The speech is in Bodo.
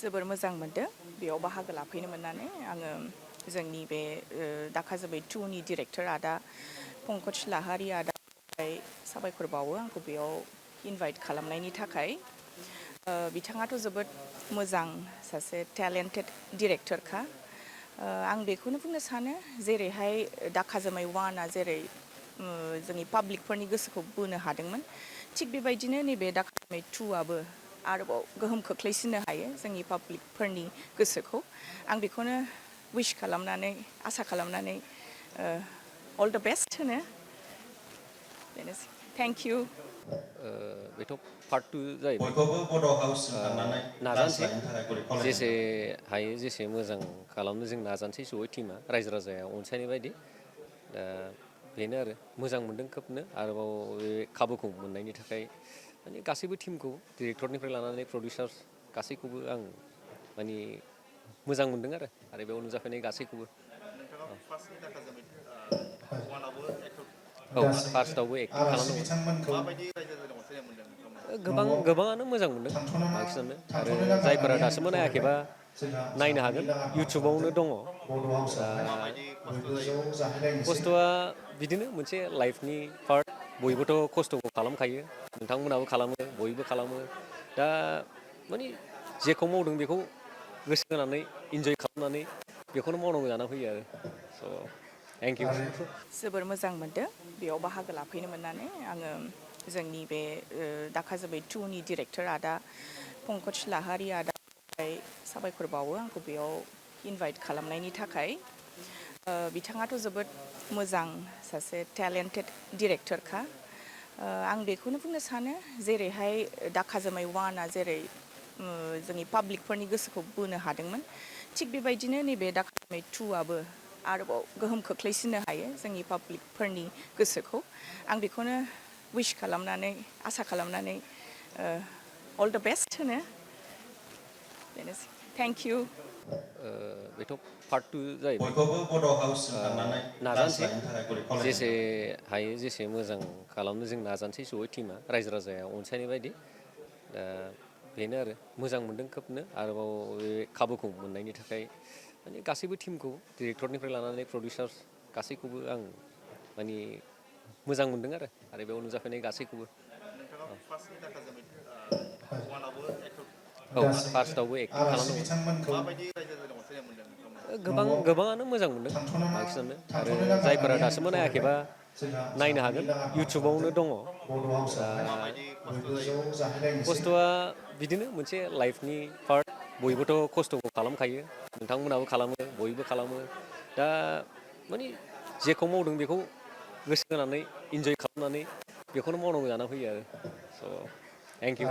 जोबोर मोजां मोनदों बेयाव बाहागो लाफैनो मोननानै आङो जोंनि बे दाखा जोमै 2 नि डिरेक्टर आदा पंकज लाहारि आदा साबायखर बावो आंखौ बेयाव इनभाइट खालामनायनि थाखाय बिथाङाथ' जोबोद मोजां सासे टेलेन्टेड डिरेक्टरखा आं बेखौनो बुंनो सानो जेरैहाय दाखा जोमै 1आ जेरै जोंनि पाब्लिकफोरनि गोसोखौ बोनो हादोंमोन थिग बेबायदिनो नैबे दाखा जोमै 2आबो आरोबाव गोहोम खोख्लैसिननो हायो जोंनि पाब्लिकफोरनि गोसोखौ आं बेखौनो विश खालामनानै आसा खालामनानै अल द बेस्ट होनो बेनोसै थेंक इउ बेथ' पार्ट 2 जाहैबाय बयखौबो बड' हाउससिम थांनानै क्लास नाजानोसै लायनो थाखाय गरि जेसे खावलायनाय हायो जेसे मोजां खालामनो जों नाजानोसै जयै टिमा रायजो राजाया अनसायनाय बायदि दा बेनो आरो मोजां मोनदों खोबनो आरोबाव बे खाबुखौ मोननायनि थाखाय माने गासैबो टिमखौ डिरेक्टरनिफ्राय लानानै प्रडिउसार्स गासैखौबो आं माने मोजां मोनदों आरो बेयाव नुजाफैनाय गासैखौबो औ फार्स्टआवबो एक्टिं आलासि खालामदोंमोन बिथांमोनखौ गोबाङानो मोजां मोनदों थांथ'नो बांसिनानो आरो नाङा जायफोरा होननानै आं दासिमबो नायाखैबा खावलायबाय जोंहा नायनो जानायनि हागोन लाहार फाहार इउटुबावनो खालामदों दङ बड' दा हाउसावहाय बयबो ज' जाहैलायनोसै खस्थ'आ बिदिनो मोनसे लाइफनि पार्ट बयबोथ' खस्थ'खौ खालामखायो नोंथांमोनाबो खालामो बयबो खालामो दा माने जेखौ मावदों बेखौ गोसो होनानै इन्जय खालामनानै बेखौनो मावनांगौ जानानै फैयो आरो स' थेंक इउ जोबोर मोजां मोनदों बेयाव बाहागो लाफैनो मोननानै आङो जोंनि बे दाखा जोमै 2 नि डिरेक्टर आदा पंकज लाहारि आदा साबायखर बावो आंखौ बेयाव इनभाइट खालामनायनि थाखाय बिथाङाथ' जोबोद मोजां सासे टेलेन्टेड डिरेक्टरखा आं बेखौनो बुंनो सानो जेरैहाय दाखा जोमै 1आ जेरै जोंनि पाब्लिकफोरनि गोसोखौ बोनो हादोंमोन थिग बेबायदिनो नैबे दाखा जोमै 2आबो आरोबाव गोहोम खोख्लैसिननो हायो जोंनि पाब्लिकफोरनि गोसोखौ आं बेखौनो विश खालामनानै आसा खालामनानै अल द बेस्ट होनो बेनोसै थेंक इउ बेथ' पार्ट 2 जाहैबाय बयखौबो बड' हाउससिम थांनानै क्लास नाजानोसै लायनो थाखाय गरि जेसे खावलायनाय हायो जेसे मोजां खालामनो जों नाजानोसै जयै टिमा रायजो राजाया अनसायनाय बायदि दा बेनो आरो मोजां मोनदों खोबनो आरोबाव बे खाबुखौ मोननायनि थाखाय माने गासैबो टिमखौ डिरेक्टरनिफ्राय लानानै प्रडिउसार्स गासैखौबो आं माने मोजां मोनदों आरो बेयाव नुजाफैनाय गासैखौबो औ फार्स्टआवबो एक्टिं आलासि खालामदोंमोन बिथांमोनखौ गोबाङानो मोजां मोनदों बांसिनानो आरो थांथ'नो नाङा जायफोरा होननानै आं दासिमबो खावलायबाय नायाखैबा जोंहा नायनो जानायनि हागोन लाहार फाहार इउटुबावनो खालामदों दङ बड' दा हाउसावहाय बयबो ज' जाहैलायनोसै खस्थ'आ बिदिनो मोनसे लाइफनि पार्ट बयबोथ' खस्थ'खौ खालामखायो नोंथांमोनाबो खालामो बयबो खालामो दा माने जेखौ मावदों बेखौ गोसो होनानै इन्जय खालामनानै बेखौनो मावनांगौ जानानै फैयो आरो स' थेंक इउ